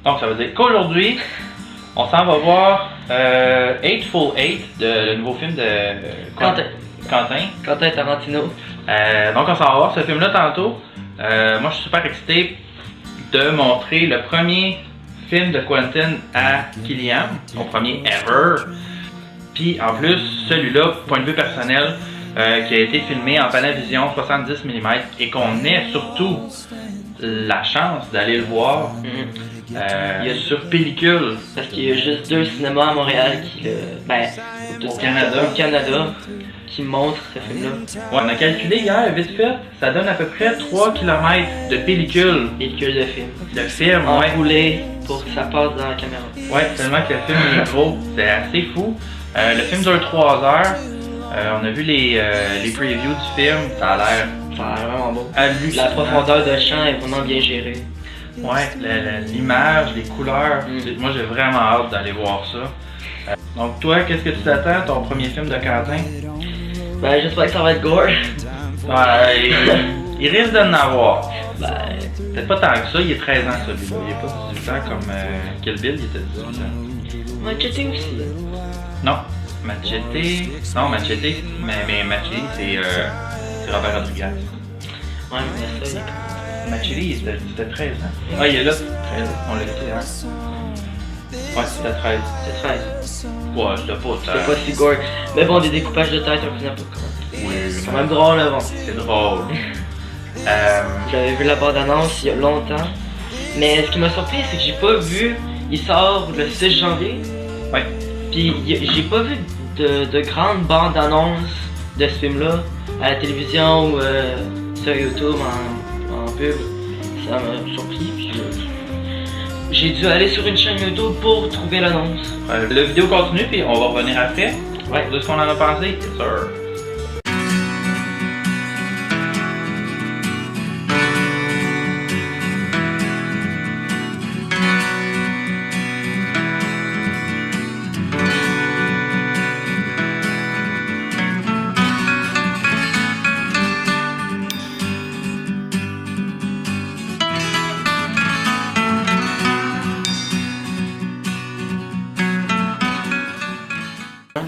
Donc ça veut dire qu'aujourd'hui, on s'en va voir Hateful Eight, le nouveau film de Quentin Tarantino. Donc on s'en va voir ce film-là tantôt. Moi je suis super excité de montrer le premier film de Quentin à Kylian, son premier ever. Puis en plus, celui-là, point de vue personnel, qui a été filmé en Panavision 70 mm et qu'on ait surtout la chance d'aller le voir sur pellicule. Parce qu'il y a juste 2 cinémas à Montréal qui au Canada qui montrent ce film-là. Ouais, on a calculé hier, vite fait, ça donne à peu près 3 km de pellicule. Pellicule de film. Le film, enroulé pour que ça passe dans la caméra. Ouais, tellement que le film est gros, c'est assez fou. Le film dure 3 heures. On a vu les previews du film, ça a l'air vraiment beau. hallucinant. La profondeur de champ est vraiment bien gérée. Ouais, l'image, les couleurs. Moi j'ai vraiment hâte d'aller voir ça. Donc toi, qu'est-ce que tu t'attends, ton premier film de Quentin? Ben j'espère que ça va être gore. Ouais, il risque d'en avoir. Ben... Peut-être pas tant que ça, il est 13 ans celui-là. Il est pas 18 ans comme Kill Bill, il était 18 ans. Machete aussi. Non, Machete. Non, Machete, mais Machete c'est Robert Rodriguez. Ouais, mais ça, Machete, c'était 13 ans. Ah, il est là, 13 ans. On l'a dit, hein. Ouais, c'était 13. C'est 13. Ouais, c'était pas tant. C'est pas si gore. Mais bon, des découpages de tête, on fait n'importe comment. Oui, c'est quand même drôle, là, bon. C'est drôle. J'avais vu la bande-annonce il y a longtemps. Mais ce qui m'a surpris, c'est que j'ai pas vu. Il sort le 6 janvier. Ouais. Puis j'ai pas vu de grandes bandes-annonces de ce film-là à la télévision ou sur YouTube en pub. Ça m'a surpris. Puis j'ai dû aller sur une chaîne YouTube pour trouver l'annonce. La vidéo continue, puis on va revenir après. Ouais. De ce qu'on en a pensé. Yes, sir.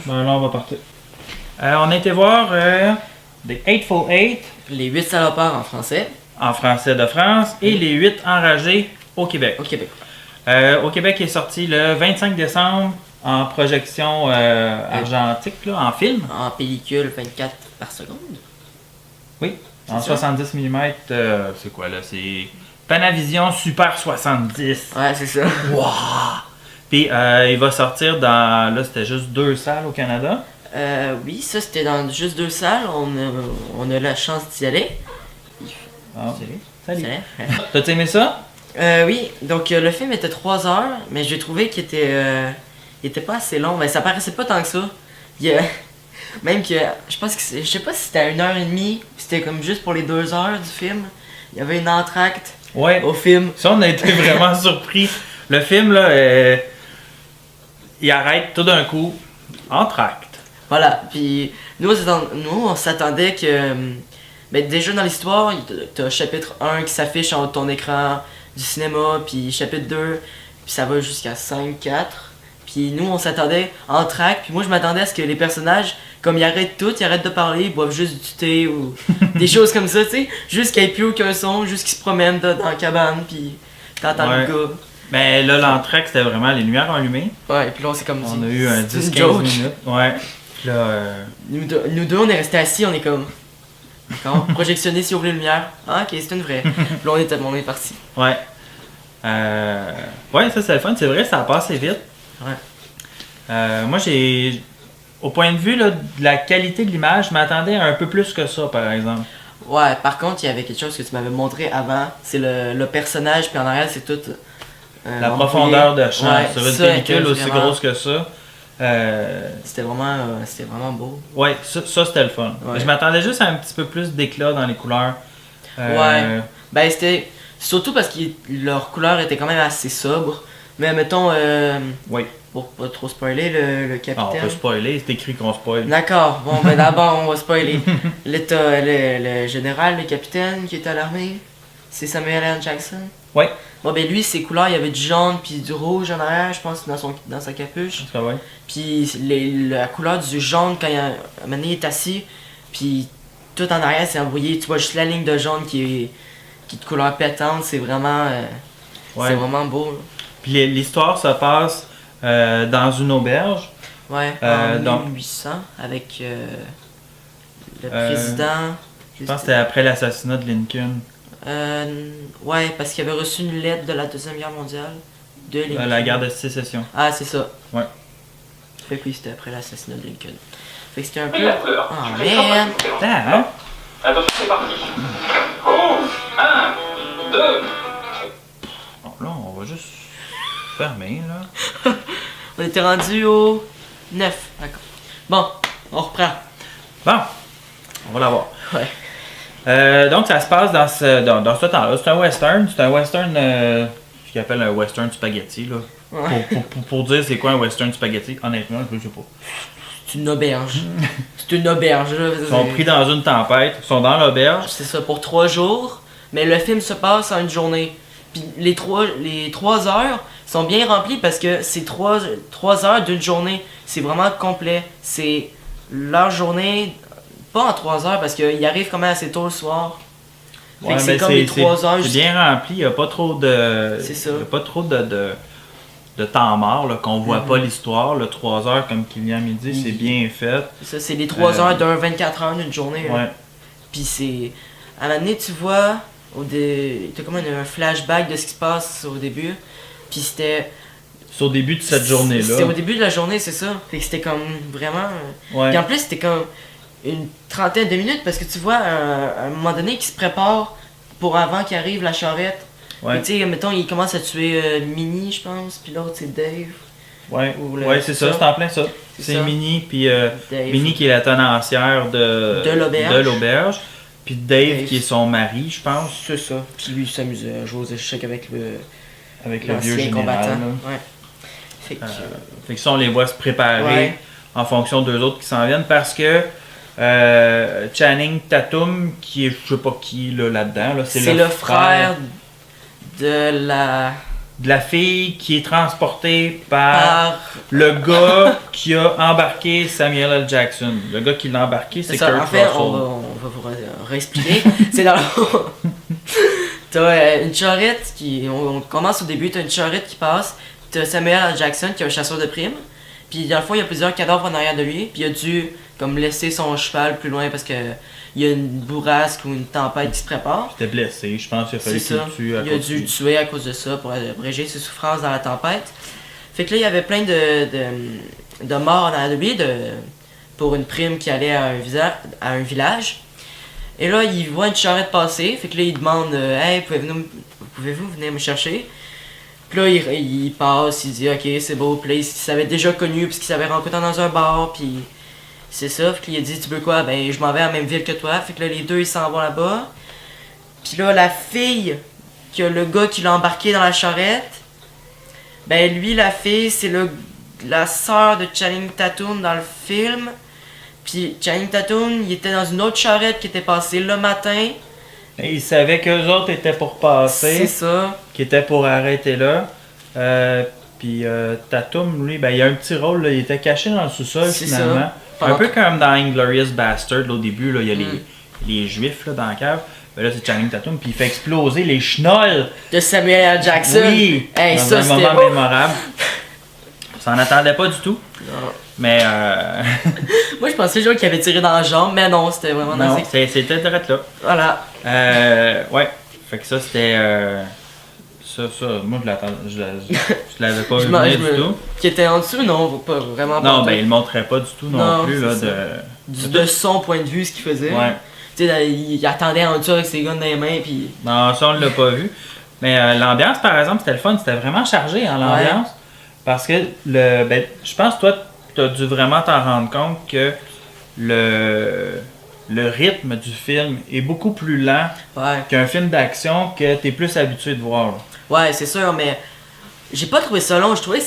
Ben là, on va partir. On a été voir The Hateful Eight. Les 8 salopards en français. En français de France. Et les 8 enragés au Québec. Au Québec. Au Québec, il est sorti le 25 décembre en projection argentique, là, en film. En pellicule 24 par seconde. Oui, en 70 mm. C'est quoi là? C'est Panavision Super 70. Ouais, c'est ça. Wow! Puis il va sortir dans. Là, c'était juste 2 salles au Canada. Oui, ça c'était dans juste 2 salles. On a la chance d'y aller. Oh, salut. Salut. T'as aimé ça? Oui, donc le film était 3 heures, mais j'ai trouvé qu'il était pas assez long. Mais ça paraissait pas tant que ça. Même que, je pense que je sais pas si c'était à 1h30, c'était comme juste pour les 2 heures du film. Il y avait une entracte au film. Ça, on a été vraiment surpris. Le film, là, il arrête tout d'un coup, entracte. Voilà, puis nous on s'attendait que... Ben, déjà dans l'histoire, t'as chapitre 1 qui s'affiche en haut de ton écran du cinéma, puis chapitre 2, puis ça va jusqu'à 5, 4. Puis nous on s'attendait en track, puis moi je m'attendais à ce que les personnages, comme ils arrêtent tout, ils arrêtent de parler, ils boivent juste du thé ou des choses comme ça, tu sais. Juste qu'il n'y ait plus aucun son, juste qu'ils se promènent dans la cabane, puis t'entends le gars. Mais là, l'entracte, c'était vraiment les lumières allumées. Ouais, et puis là on s'est comme dit. On a eu un 10-15 minutes. Ouais. Puis là, nous deux on est restés assis, on est comme... D'accord, projectionner si ouvre les lumières. Ah ok, c'est une vraie. Puis là on est parti. Ouais. Ouais, ça c'est le fun, c'est vrai, ça a passé vite. Ouais. Moi au point de vue là, de la qualité de l'image, je m'attendais à un peu plus que ça par exemple. Ouais, par contre, il y avait quelque chose que tu m'avais montré avant, c'est le personnage, puis en arrière c'est tout... la profondeur de champ, sur une pellicule aussi vraiment... grosse que ça. C'était vraiment beau. Ouais, ça c'était le fun. Ouais. Je m'attendais juste à un petit peu plus d'éclat dans les couleurs. Ouais. Ben c'était... Surtout parce que leur couleur était quand même assez sobre. Mais mettons... Oui. Pour pas trop spoiler, le capitaine... Ah, on peut spoiler, c'est écrit qu'on spoil. D'accord, bon ben d'abord on va spoiler. Le général, le capitaine qui est à l'armée, c'est Samuel L. Jackson. Ouais. Bon, ben lui, ses couleurs, il y avait du jaune puis du rouge en arrière, je pense, dans sa capuche. Ça va. Puis la couleur du jaune, quand un moment donné, il est assis, puis tout en arrière, c'est envoyé. Tu vois juste la ligne de jaune qui est de couleur pétante. C'est vraiment, c'est vraiment beau. Là. Puis l'histoire se passe dans une auberge. Ouais, en 1800, avec le président. Je pense que c'était après l'assassinat de Lincoln. Ouais, parce qu'il avait reçu une lettre de la Deuxième Guerre mondiale de Lincoln. La guerre de sécession. Ah, c'est ça. Ouais. Fait que oui, c'était après l'assassinat de Lincoln. Fait que c'était un peu. Et la fleur. Oh man! Hein? Attention, c'est parti. Rouge. 1, 2. Bon, là, on va juste fermer, là. On était rendu au 9. D'accord. Bon, on reprend. Bon, on va l'avoir. Ouais. Donc, ça se passe dans ce temps-là. C'est un western. C'est un western, ce qu'ils appellent un western spaghetti, là. Ouais. Pour dire c'est quoi un western spaghetti, honnêtement, je sais pas. C'est une auberge. C'est une auberge, là. Ils sont pris dans une tempête, ils sont dans l'auberge. C'est ça, pour 3 jours. Mais le film se passe en une journée. Puis les 3 heures sont bien remplies parce que c'est 3 heures d'une journée. C'est vraiment complet. C'est leur journée, pas en 3 heures parce qu'ils arrivent quand même assez tôt le soir. Fait que c'est comme les 3 heures. C'est bien rempli, il n'y a pas trop de. C'est ça. Il y a pas trop de temps mort, là, qu'on voit pas l'histoire. Le 3 heures, comme Kylian me dit, c'est bien fait. Ça, c'est les 3 heures d'un 24 heures d'une journée. Ouais. Là. Puis c'est. À un moment donné, tu vois, t'as comme un flashback de ce qui se passe au début. Puis c'était. C'est au début de cette journée-là. C'était au début de la journée, c'est ça. Fait que c'était comme vraiment. Ouais. Puis en plus, c'était comme une trentaine de minutes parce que tu vois, à un moment donné, qui se prépare pour avant qu'arrive la charrette. Ouais. Tu sais, mettons, il commence à tuer Minnie, je pense, puis l'autre, c'est Dave. Ouais, Ouais, c'est ça, c'est en plein ça. C'est ça. Minnie, puis Dave. Minnie qui est la tenancière De l'auberge. de l'auberge. Puis Dave Dave. qui est son mari, je pense. C'est ça. Puis lui, il s'amusait à jouer aux échecs avec Avec le vieux l'ancien général. combattant. là. Ouais. Fait que, Fait que ça, on les voit se préparer Ouais. en fonction d'eux autres qui s'en viennent parce que Channing Tatum, qui est je sais pas qui là-dedans, là, c'est le frère de la fille qui est transportée par par. le gars qui a embarqué Samuel L. Jackson. Le gars qui l'a embarqué, c'est C'est ça, Kurt en fait, Russell. on va vous réexpliquer. C'est dans t'as une charrette qui. On commence au début, t'as une charrette qui passe. T'as Samuel L. Jackson qui est un chasseur de primes. Puis dans le fond, il y a plusieurs cadavres en arrière de lui. Puis il a dû comme laisser son cheval plus loin parce que il y a une bourrasque ou une tempête qui se prépare. Il était blessé, je pense qu'il a fallu C'est qu'il ça. le tue à Il a cause dû le tuer à cause de ça pour abréger ses souffrances dans la tempête. Fait que là, il y avait plein de morts en arrière de lui pour une prime qui allait à un village. Et là, il voit une charrette passer. Fait que là, il demande Hey, pouvez-vous venir me chercher? Puis là, il passe, il dit ok, c'est beau. Puis là, il s'avait déjà connu parce qu'il s'avait rencontré dans un bar. Puis c'est ça. Fait que là, il a dit tu veux quoi? Ben, je m'en vais à la même ville que toi. Fait que là, les deux, ils s'en vont là-bas. Puis là, la fille, que le gars qui l'a embarqué dans la charrette, ben lui, la fille, c'est la sœur de Channing Tatum dans le film. Puis Channing Tatum, il était dans une autre charrette qui était passée le matin. Et il savait qu'eux autres étaient pour passer. C'est ça. Qui était pour arrêter là. Puis Tatum, lui, ben, il a un petit rôle, là, il était caché dans le sous-sol C'est finalement. ça. Un peu comme dans Inglourious Bastard, là, au début, là, il y a les juifs là, dans la cave. Ben là, c'est Channing Tatum, puis il fait exploser les chenolles. De Samuel L. Jackson. Oui, Hey, dans ça, un c'était moment mémorable. On s'en attendait pas du tout. Non. Mais Moi, je pensais genre qu'il avait tiré dans la jambe, mais non, c'était vraiment dans non, c'était direct là. Voilà. Ouais, fait que ça c'était... ça, moi je l'avais pas vu venir du tout. Qui était en dessous, non, pas vraiment pas. Non, ben il le montrait pas du tout non plus là, c'est de son point de vue, ce qu'il faisait. Ouais. Tu sais, il attendait en dessous avec ses guns dans les mains, puis. Non, ça on l'a pas vu. Mais l'ambiance par exemple, c'était le fun, c'était vraiment chargé en l'ambiance. Ouais. Parce que je pense que toi, tu as dû vraiment t'en rendre compte que le rythme du film est beaucoup plus lent qu'un film d'action que tu es plus habitué de voir. Là. Ouais, c'est sûr, mais j'ai pas trouvé ça long. Je trouvais que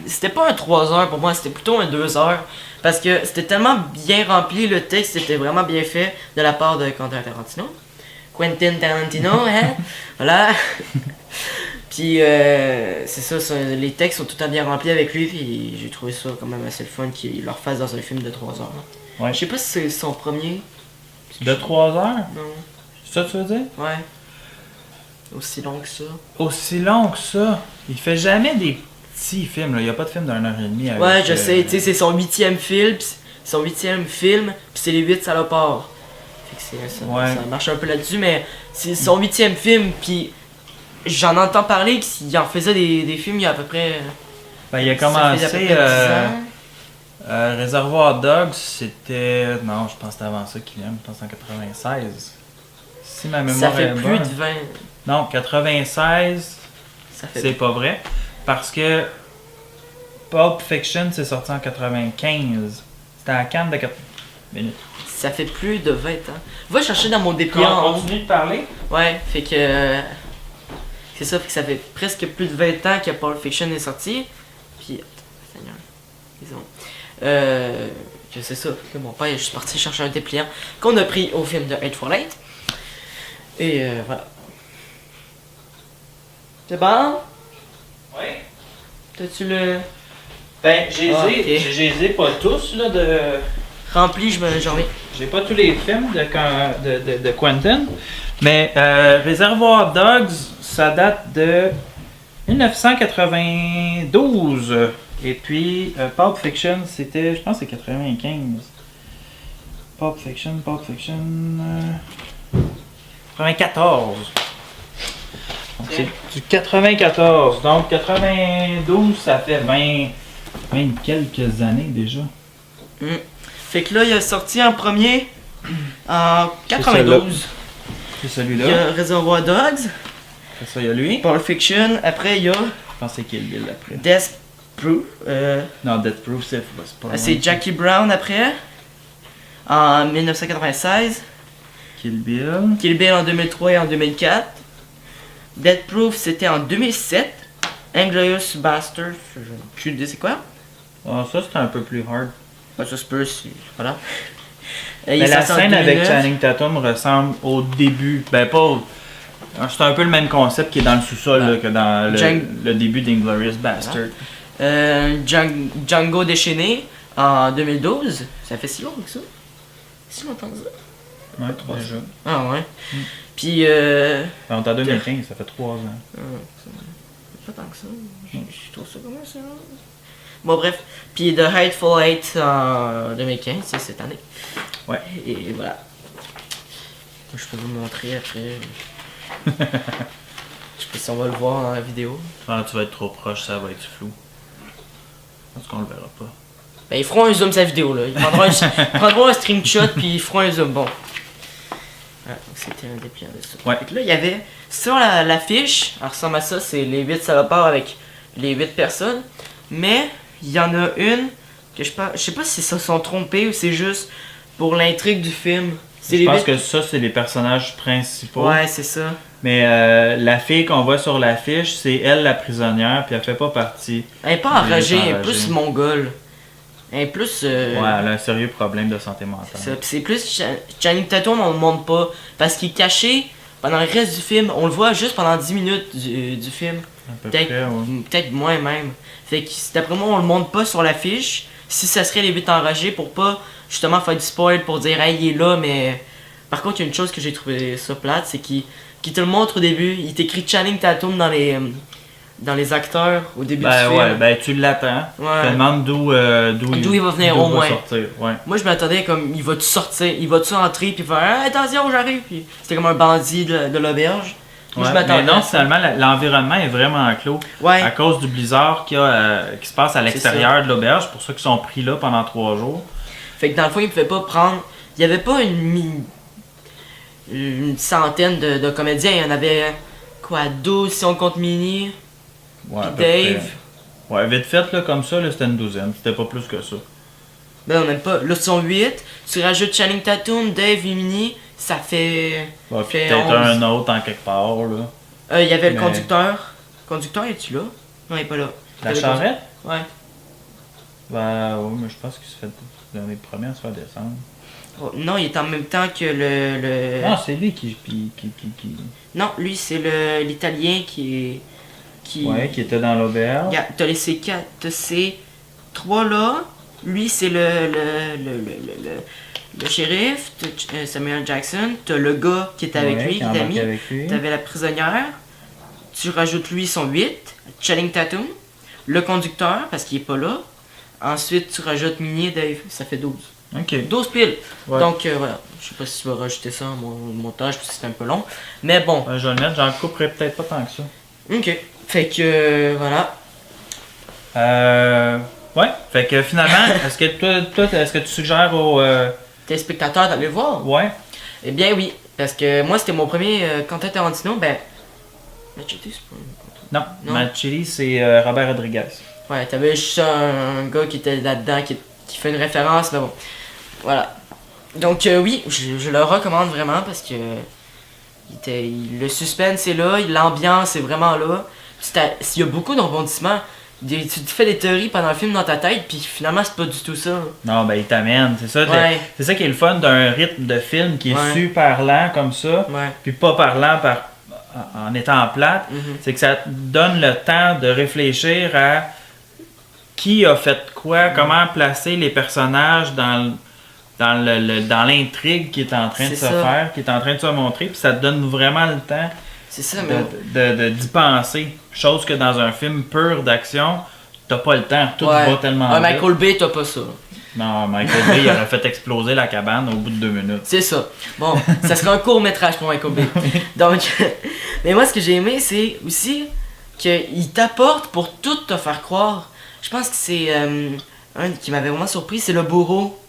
c'était pas un 3 heures pour moi, c'était plutôt un 2 heures. Parce que c'était tellement bien rempli, le texte était vraiment bien fait de la part de Quentin Tarantino. Quentin Tarantino, hein? Voilà. Puis c'est ça, les textes sont tout à bien remplis avec lui, puis j'ai trouvé ça quand même assez le fun qu'il leur fasse dans un film de 3 heures. Ouais. Je sais pas si c'est son premier. De 3 heures? Non. C'est ça que tu veux dire? Ouais. Aussi long que ça. Aussi long que ça. Il fait jamais des petits films, là. Il y a pas de film d'1 heure et demie avec... Ouais, je sais, tu sais, c'est son 8e film, pis c'est les 8 salopards. Fait que ça, Ouais. ça marche un peu là-dessus, mais c'est son 8e film, puis j'en entends parler qu'il en faisait des films il y a à peu près... Ben, il a ça faisait à peu commencé... près 10 ans. Réservoir Dogs, c'était... Non, je pense que c'était avant ça, Kylian. Je pense en 96. Si ma Ça mémoire fait est plus bonne. de 20... Non, 96, Ça fait... c'est pas vrai. Parce que Pulp Fiction, c'est sorti en 95. C'était à Cannes de 4 minutes. Ça fait plus de 20 ans. Va chercher dans mon dépliant en haut. Continue de parler. Ouais, fait que... C'est ça, fait que ça fait presque plus de 20 ans que Pulp Fiction est sorti. Puis... Seigneur. Disons. Que c'est ça, que mon père est juste parti chercher un dépliant qu'on a pris au film de Hateful Eight. Et voilà. C'est bon? Oui. T'as-tu le... Ben, Ah, ok. j'ai pas tous, là, de... Rempli, j'en reviens. J'ai pas tous les films de Quentin. Mais Réservoir Dogs, ça date de 1992. Et puis Pulp Fiction, c'était, je pense que c'est 95. Pulp Fiction, 94. Donc c'est du 94. Donc 92, ça fait 20 quelques années déjà. Fait que là, il a sorti en premier en 92. C'est Il y celui-là. a Reservoir Dogs, Après ça, il y a lui. Pulp Fiction, après il y a Je pense que c'est Kill Bill après. Death Proof. Non, Death Proof, c'est pas loin. C'est Jackie Brown après, en 1996. Kill Bill. Kill Bill en 2003 et en 2004. Death Proof, c'était en 2007. Inglourious Basterds, je n'ai plus idée c'est quoi. Ah, ça, c'était un peu plus hard. Bah, ça se peut, voilà. Mais la scène avec Channing Tatum ressemble au début. Ben, pas au... C'est un peu le même concept qui est dans le sous-sol là, que dans le début d'Inglorious Bastard. Django déchaîné en 2012. Ça fait si longtemps que ça? Si longtemps que ça? Ouais, déjà. Ah ouais. Puis Ben, on est en 2015, ça fait 3 ans. pas tant que ça. Je trouve ça comment ça? Bon bref. Puis The Hateful Eight en 2015, c'est cette année. Ouais. Et voilà. Je peux vous montrer après. Je sais pas si on va le voir dans la vidéo. Ah, tu vas être trop proche, ça va être flou. Parce qu'on le verra pas. Ben ils feront un zoom sa vidéo là. Ils prendront un screenshot puis ils feront un zoom. Bon. Voilà, donc c'était un dépliant de ça. Ouais. Fait que là il y avait sur l'affiche, elle ressemble à ça, c'est les 8 salopards avec les 8 personnes. Mais il y en a une que je sais pas si ça se sont trompés ou c'est juste pour l'intrigue du film. Je pense que ça, c'est les personnages principaux. Ouais, c'est ça. Mais la fille qu'on voit sur l'affiche, c'est elle la prisonnière, puis elle fait pas partie. Elle est pas enragée, elle est plus mongole. Elle est plus. Ouais, elle a un sérieux problème de santé mentale. C'est ça. Puis c'est plus Channing Tatum, on le montre pas. Parce qu'il est caché pendant le reste du film. On le voit juste pendant 10 minutes du film. À peu Peut-être près, ouais. peut-être moins même. Fait que d'après moi, on le montre pas sur l'affiche. Si ça serait les 8 enragés pour pas justement faire du spoil pour dire hey, il est là, mais. Par contre, il y a une chose que j'ai trouvé ça plate, c'est qu'il te le montre au début. Il t'écrit Channing Tatum dans les acteurs au début du film. Ouais, ben tu l'attends. Ouais. Tu te demandes d'où il va venir au moins. Sortir. Ouais. Moi, je m'attendais comme il va-tu sortir, il va-tu entrer puis faire hey, attention, j'arrive. Puis c'était comme un bandit de l'auberge. Moi, Ouais, je m'attendais. mais non, finalement, l'environnement est vraiment clos. Ouais. À cause du blizzard qui se passe à l'extérieur de l'auberge. C'est pour ça qu'ils sont pris là pendant 3 jours. Fait que dans le fond, il pouvait pas prendre. Il y avait pas une centaine de comédiens. Il y en avait quoi, 12 si on compte Minnie. Ouais, à peu Dave. près. Ouais, vite fait, là, comme ça, là, c'était une douzaine. C'était pas plus que ça. Ben non, même pas. Là, ce sont 8. Tu rajoutes Channing Tatum, Dave et Minnie. Ça fait. Ouais, puis fait peut-être 11. un autre en quelque part, là. Il y avait le Mais- conducteur. Le conducteur, es-tu là? Non, il est pas là. La Il y avait le charrette? Ouais. Ben, oui, mais je pense qu'il se fait dans les premiers à se faire descendre. Oh, non, il est en même temps que le... Non, c'est lui qui... Non, lui, c'est l'Italien qui est... Ouais, qui était dans l'auberge. Regarde, t'as laissé 4, t'as ces 3 là. Lui, c'est le shérif, t'as Samuel Jackson. T'as le gars qui était avec lui, qui t'a mis. T'avais la prisonnière. Tu rajoutes lui, son 8. Channing Tatum. Le conducteur, parce qu'il est pas là. Ensuite, tu rajoutes Mini et Dave. Ça fait 12. Ok. 12 piles. Ouais. Donc, voilà. Je sais pas si tu vas rajouter ça à mon montage, parce que c'est un peu long. Mais bon. Je vais le mettre, j'en couperai peut-être pas tant que ça. Ok. Fait que, voilà. Ouais, fait que finalement, est-ce que est-ce que tu suggères aux... Téléspectateurs d'aller le voir? Ouais. Eh bien, oui. Parce que moi, c'était mon premier Quentin Tarantino. Ben. Machete, c'est pas un... Non, Non. Machete, c'est Robert Rodriguez. Ouais, t'avais juste un gars qui était là-dedans, qui fait une référence, mais bon. Voilà. Donc, oui, je le recommande vraiment parce que. Le suspense est là, l'ambiance est vraiment là. Il y a beaucoup de rebondissements. Tu te fais des théories pendant le film dans ta tête, puis finalement, c'est pas du tout ça. Non, ben il t'amène, c'est ça. Ouais. C'est ça qui est le fun d'un rythme de film qui est Ouais. super lent comme ça, Ouais. puis pas parlant en étant plate. Mhm. C'est que ça te donne le temps de réfléchir à qui a fait quoi, comment placer les personnages dans l'intrigue qui est en train de C'est se ça. faire, qui est en train de se montrer, puis ça te donne vraiment le temps C'est ça, mais. d'y penser. Chose que dans un film pur d'action, t'as pas le temps, tout Ouais. va tellement Ouais, vite. Michael Bay, t'as pas ça. Non, Michael Bay, il aurait fait exploser la cabane au bout de 2 minutes. C'est ça. Bon, ça serait un court métrage pour Michael Bay. Donc, mais moi, ce que j'ai aimé, c'est aussi qu'il t'apporte pour tout te faire croire. Je pense que c'est un qui m'avait vraiment surpris, c'est le bourreau.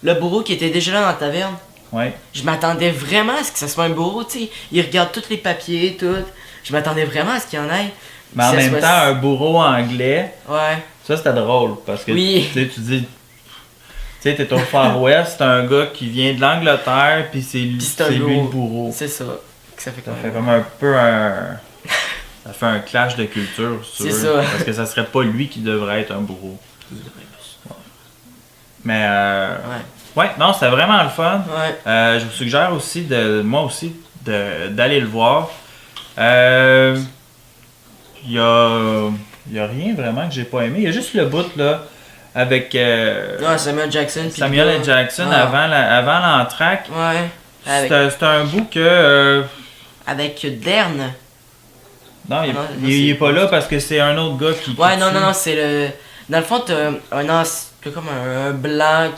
Le bourreau qui était déjà là dans la taverne. Ouais. Je m'attendais vraiment à ce que ça soit un bourreau, tu sais. Il regarde tous les papiers, tout. Je m'attendais vraiment à ce qu'il y en ait. Mais en Ça même soit- temps, un bourreau anglais, Ouais. ça c'était drôle parce que Oui. tu sais, tu dis. Tu sais, t'es au Far West, c'est un gars qui vient de l'Angleterre, puis c'est c'est un lui le bourreau. bourreau. C'est ça. Que ça fait Ça quand fait même. comme un peu un. Ça fait un clash de culture, C'est sûr. ça. Parce que ça serait pas lui qui devrait être un bourreau. Mais Ouais. ouais, non, c'était vraiment le fun. Ouais. Je vous suggère aussi moi aussi d'aller le voir. Il y a rien vraiment que j'ai pas aimé. Il y a juste le bout là avec Ouais, Samuel Jackson. puis Samuel le L. gars. Jackson Ah. avant l'entraque. Ouais. Avec, C'est un bout que avec Dern. non, non, il est c'est- pas là parce que c'est un autre gars qui Ouais, qui non, tue. non, non, c'est le. Dans le fond, t'as comme un blanc.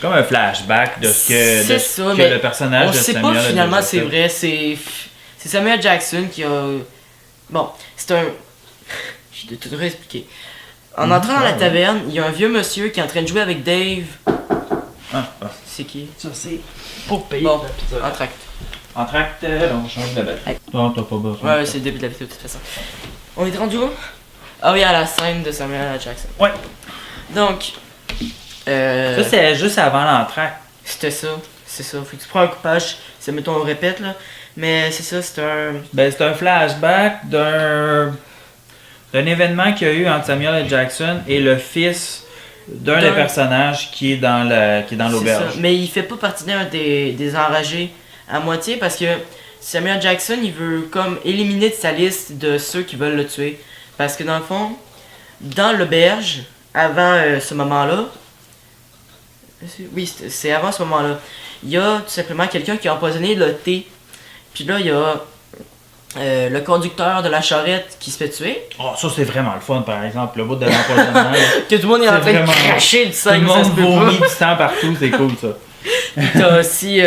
Comme un flashback de ce que, C'est de ça, ce que mais le personnage On de sait Samuel pas L. finalement Jackson. c'est vrai, c'est Samuel Jackson qui a. Bon, c'est un. Je vais tout réexpliquer. En entrant dans la ouais. taverne, il y a un vieux monsieur qui est en train de jouer avec Dave. Ah, ah. C'est qui? Ça c'est pour payer Bon, la pizza. entracte. Entracte, on change de bête. Hey. Non, t'as pas besoin. Ouais, c'est le début de la vidéo de toute façon. On est rendu où? Ah oui, à la scène de Samuel L. Jackson. Ouais. Donc. Ça c'est juste avant l'entracte. C'était ça, c'est ça. Faut que tu prends un coupage, c'est mettons on répète là. Mais c'est ça, c'est un. Ben, c'est un flashback d'un événement qu'il y a eu entre Samuel L. Jackson et le fils d'un des personnages qui est dans C'est l'auberge. ça. Mais il fait pas partie d'un des enragés à moitié parce que Samuel Jackson il veut comme éliminer de sa liste de ceux qui veulent le tuer. Parce que dans le fond, dans l'auberge, avant ce moment-là, oui, c'est avant ce moment-là, il y a tout simplement quelqu'un qui a empoisonné le thé. Puis là, il y a le conducteur de la charrette qui se fait tuer. Oh, ça c'est vraiment le fun par exemple, le bout de l'empoisonnement. là. Que tout le monde est en C'est train de vraiment- cracher du Tout sang, le mais ça se monde peut vomit pas. du sang partout, c'est cool ça. T'as aussi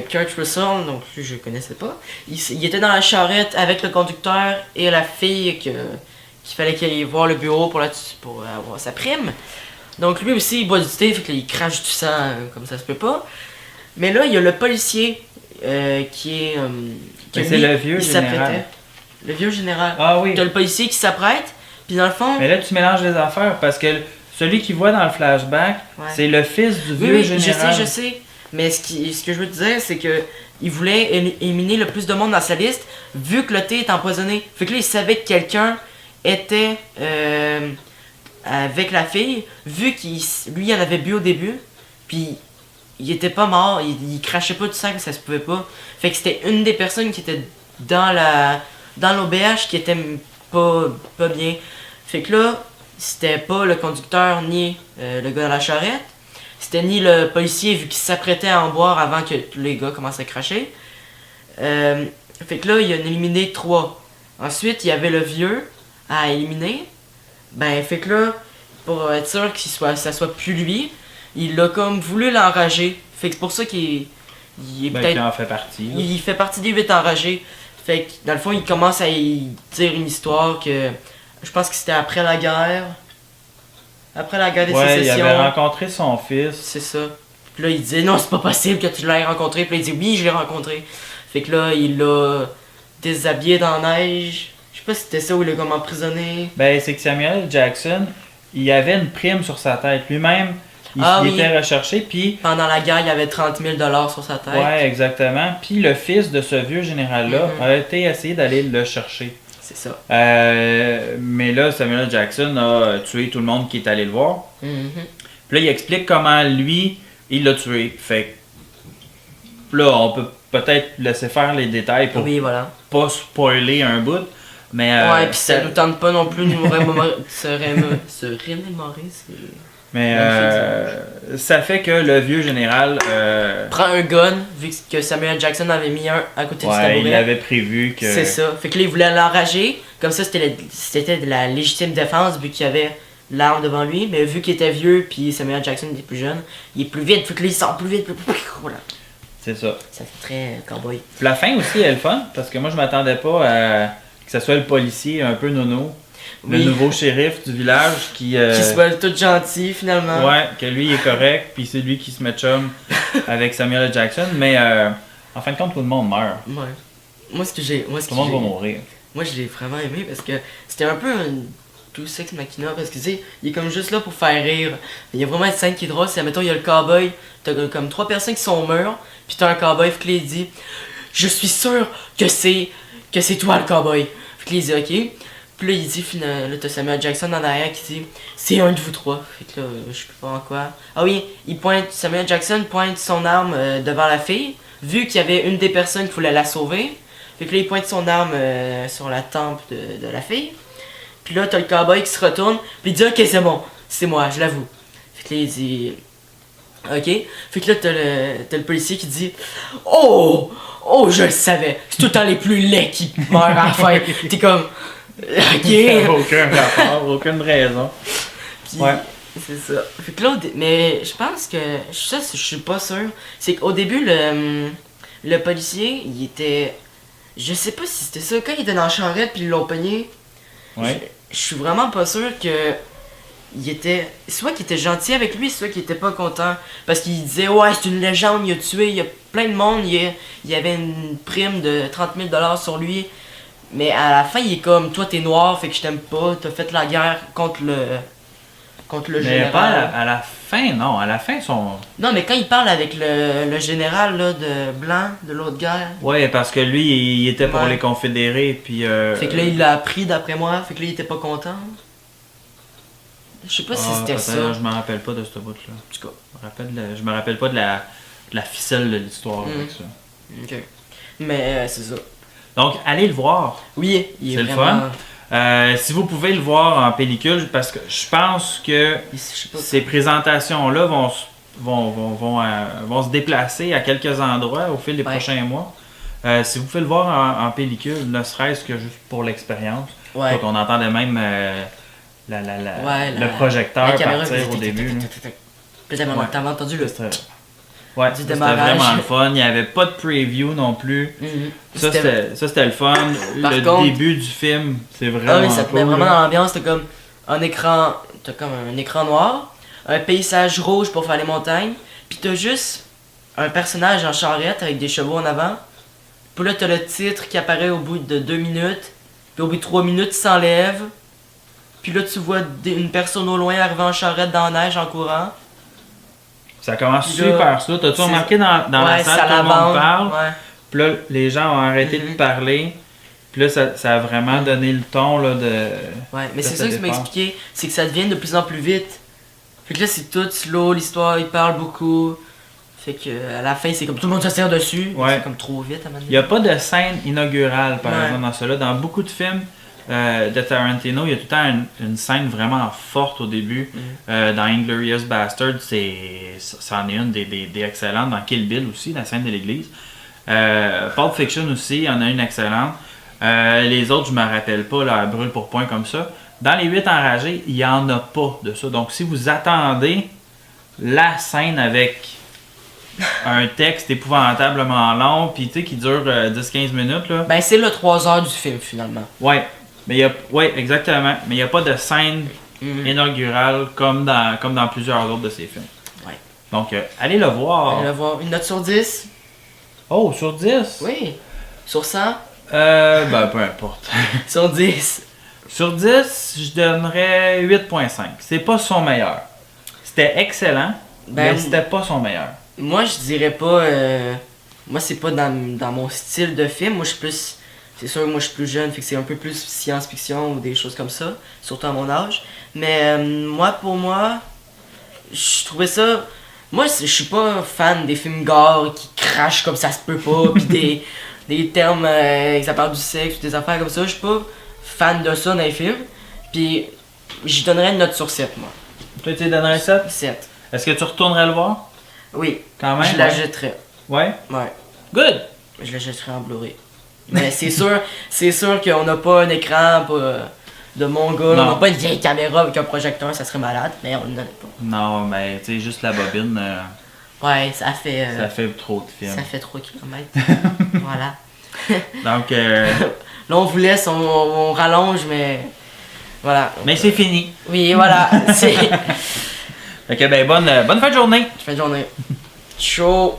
Kurt Russell, donc lui je connaissais pas. Il était dans la charrette avec le conducteur et la fille qu'il fallait qu'il aille voir le bureau pour avoir sa prime. Donc lui aussi il boit du thé, fait qu'il crache du sang comme ça se peut pas. Mais là il y a le policier qui est. que Mais c'est lui, le vieux il général. s'apprêtait. Le vieux général. Ah oui. T'as le policier qui s'apprête, puis dans le fond. Mais là tu mélanges les affaires parce que celui qui voit dans le flashback, Ouais. c'est le fils du Oui, vieux oui, général. je sais. Mais ce que je veux te dire, c'est que il voulait éliminer le plus de monde dans sa liste, vu que le thé est empoisonné. Fait que là, il savait que quelqu'un était avec la fille, vu qu'il lui en avait bu au début. Puis il était pas mort, il crachait pas du sang, que ça se pouvait pas. Fait que c'était une des personnes qui était dans l'auberge qui était pas bien. Fait que là, c'était pas le conducteur ni le gars dans la charrette. C'était ni le policier vu qu'il s'apprêtait à en boire avant que tous les gars commencent à cracher. Fait que là, il a éliminé 3. Ensuite, il y avait le vieux à éliminer. Ben, fait que là, pour être sûr que ça soit plus lui, il a comme voulu l'enrager. Fait que c'est pour ça qu'il est Ben, peut-être... qui en fait partie. Là. Il fait partie des 8 enragés. Fait que dans le fond, il commence à y dire une histoire que... Je pense que c'était après la guerre. Après la guerre des Ouais, il sécessions. avait rencontré son fils. C'est ça. Puis là, il disait non, c'est pas possible que tu l'aies rencontré. Puis là, il dit oui, je l'ai rencontré. Fait que là, il l'a déshabillé dans la neige. Je sais pas si c'était ça ou il l'a comme emprisonné. Ben, c'est que Samuel Jackson, il avait une prime sur sa tête. Lui-même, il Oui. était recherché, puis... Pendant la guerre, il y avait 30 000 $ sur sa tête. Ouais, exactement. Puis le fils de ce vieux général-là a été essayé d'aller le chercher. C'est ça. Mais là, Samuel Jackson a tué tout le monde qui est allé le voir. Mhm. Puis là, il explique comment lui, il l'a tué. Fait que là, on peut peut-être laisser faire les détails pour Oui, voilà. pas spoiler un bout. Mais Ouais, puis ça nous tente pas non plus de nous se remémorer. Mais ça fait que le vieux général, Prends un gun, vu que Samuel Jackson avait mis un à côté du tabouret. il avait prévu que... C'est ça. Fait que là, il voulait l'enrager. Comme ça, c'était de la légitime défense, vu qu'il y avait l'arme devant lui. Mais vu qu'il était vieux, puis Samuel Jackson était plus jeune, il est plus vite. Fait que là, il sort plus vite. Voilà. C'est ça. Ça fait très cowboy. Puis la fin aussi est le fun, parce que moi, je m'attendais pas à que ce soit le policier un peu nono. Le Oui. nouveau shérif du village qui... Qui se voit tout gentil, finalement. Ouais, que lui il est correct, puis c'est lui qui se met chum avec Samuel Jackson, mais en fin de compte, tout le monde meurt. Ouais. Moi, ce que j'ai. Tout le monde va mourir. Moi, je l'ai vraiment aimé parce que c'était un peu un tout sex machina. Parce que, tu sais, il est comme juste là pour faire rire. Il y a vraiment une scène qui est drôle. C'est, mettons, il y a le cowboy. T'as comme 3 personnes qui sont au mur. Puis t'as un cowboy. Fait que là, il dit je suis sûr que c'est toi le cowboy. Fait que là, il dit ok. Puis là, il dit, là, t'as Samuel Jackson en arrière qui dit c'est un de vous 3. Fait que là, je sais pas en quoi. Ah oui, Samuel Jackson pointe son arme devant la fille. Vu qu'il y avait une des personnes qui voulait la sauver. Fait que là, il pointe son arme sur la tempe de la fille. Puis là, t'as le cowboy qui se retourne. Puis il dit ok, c'est bon, c'est moi, je l'avoue. Fait que là, il dit ok. Fait que là, t'as le policier qui dit oh, je le savais. C'est tout le temps les plus laids qui meurent à la fin. T'es comme. Ok. Aucun rapport, aucune raison. Puis, Ouais. c'est ça. Fait que là, mais je pense que. Ça, je suis pas sûr. C'est qu'au début, le policier, il était. Je sais pas si c'était ça. Quand il était dans la charrette puis ils l'ont pogné. Ouais. Je suis vraiment pas sûr que. Il était. Soit qu'il était gentil avec lui, soit qu'il était pas content. Parce qu'il disait, ouais, c'est une légende, il a tué, il y a plein de monde, il y avait une prime de 30 000 $ sur lui. Mais à la fin, il est comme, toi t'es noir, fait que je t'aime pas, t'as fait la guerre contre le Mais général. pas à la fin, non. À la fin, son... Non, mais quand il parle avec le général là, de blanc de l'autre guerre, Ouais, parce que lui, il était pour Ouais. les confédérés, puis... fait que là, il l'a appris d'après moi, fait que là, il était pas content. Je sais pas si c'était peut-être, ça. je me rappelle pas de ce bout-là. En tout cas. Je me rappelle pas de la ficelle de l'histoire avec ça. Ok. Mais c'est ça. Donc, allez le voir. Oui, il est C'est le vraiment... fun. Si vous pouvez le voir en pellicule, parce que je pense que Je sais pas. ces présentations-là vont se déplacer à quelques endroits au fil des Ouais. prochains mois. Si vous pouvez le voir en pellicule, ne serait-ce que juste pour l'expérience. Ouais. Donc, on entendait même le projecteur la caméra partir faisait au début. là. Puis t'avais Ouais. entendu le... Ouais, Du c'était démarrage. vraiment le fun. Il n'y avait pas de preview non plus. Mhm. Ça, c'était le fun. Par Le contre- début du film, c'est vraiment Ah oui, ça te met cool, vraiment là. dans l'ambiance, t'as comme un écran noir, un paysage rouge pour faire les montagnes, puis t'as juste un personnage en charrette avec des chevaux en avant. Puis là, t'as le titre qui apparaît au bout de 2 minutes, puis au bout de 3 minutes, il s'enlève. Puis là, tu vois une personne au loin arriver en charrette dans la neige en courant. Ça commence Puis là, super slow. T'as-tu c'est- remarqué dans la Ouais, salle, ça tout le monde l'abande, parle. ouais. Puis là, les gens ont arrêté de Mhm. parler. Puis là, ça a vraiment donné le ton là, de... Ouais, mais Ça, c'est ça ça que tu m'as dépend. expliqué, c'est que ça devient de plus en plus vite. Fait que là, c'est tout slow, l'histoire, il parle beaucoup. Fait que à la fin, c'est comme tout le monde se tire dessus. Ouais. C'est comme trop vite à un moment Il n'y a pas de scène inaugurale, par Ouais. exemple, dans cela. Dans beaucoup de films de Tarantino, il y a tout le temps une scène vraiment forte au début. Dans Inglourious Bastard, ça en est une des excellentes. Dans Kill Bill aussi, la scène de l'église. Pulp Fiction aussi, il y en a une excellente. Les autres, je me rappelle pas, là, brûle pour point comme ça. Dans les 8 enragés, il n'y en a pas de ça. Donc, si vous attendez la scène avec un texte épouvantablement long, puis tu sais, qui dure 10-15 minutes, là. Ben, c'est le 3 heures du film, finalement. Ouais, ouais, exactement. Mais il n'y a pas de scène inaugurale comme dans plusieurs autres de ces films. Ouais. Donc, allez le voir. On va voir une note sur 10. Oh, sur 10? Oui. Sur 100? Ben, peu importe. Sur 10. Sur 10, je donnerais 8.5. C'est pas son meilleur. C'était excellent, Ben, mais c'était pas son meilleur. Moi, je dirais pas. Moi, c'est pas dans mon style de film. Moi, je suis plus. C'est sûr, moi, je suis plus jeune, fait que c'est un peu plus science-fiction ou des choses comme ça, surtout à mon âge. Mais pour moi, je trouvais ça. Moi, je suis pas fan des films gore qui crachent comme ça se peut pas, pis des termes, ça parle du sexe, des affaires comme ça. Je suis pas fan de ça dans les films. Puis, j'y donnerais une note sur 7, moi. Toi, tu lui donnerais 7? 7. Est-ce que tu retournerais le voir? Oui. Quand même? Je la jetterais. Ouais? Ouais. Good! Je la jetterais en Blu-ray. Mais c'est sûr qu'on n'a pas un écran de mongol, Non. on n'a pas une vieille caméra avec un projecteur, ça serait malade, mais on n'en a pas. Non, mais tu sais, juste la bobine, Ouais, ça fait ça fait trop de films. ça fait 3 km. Voilà. Donc, Là, on vous laisse, on rallonge, mais voilà. mais c'est fini. Oui, voilà. C'est. Fait que, ben, bonne fin de journée! Fin de journée. Chaud.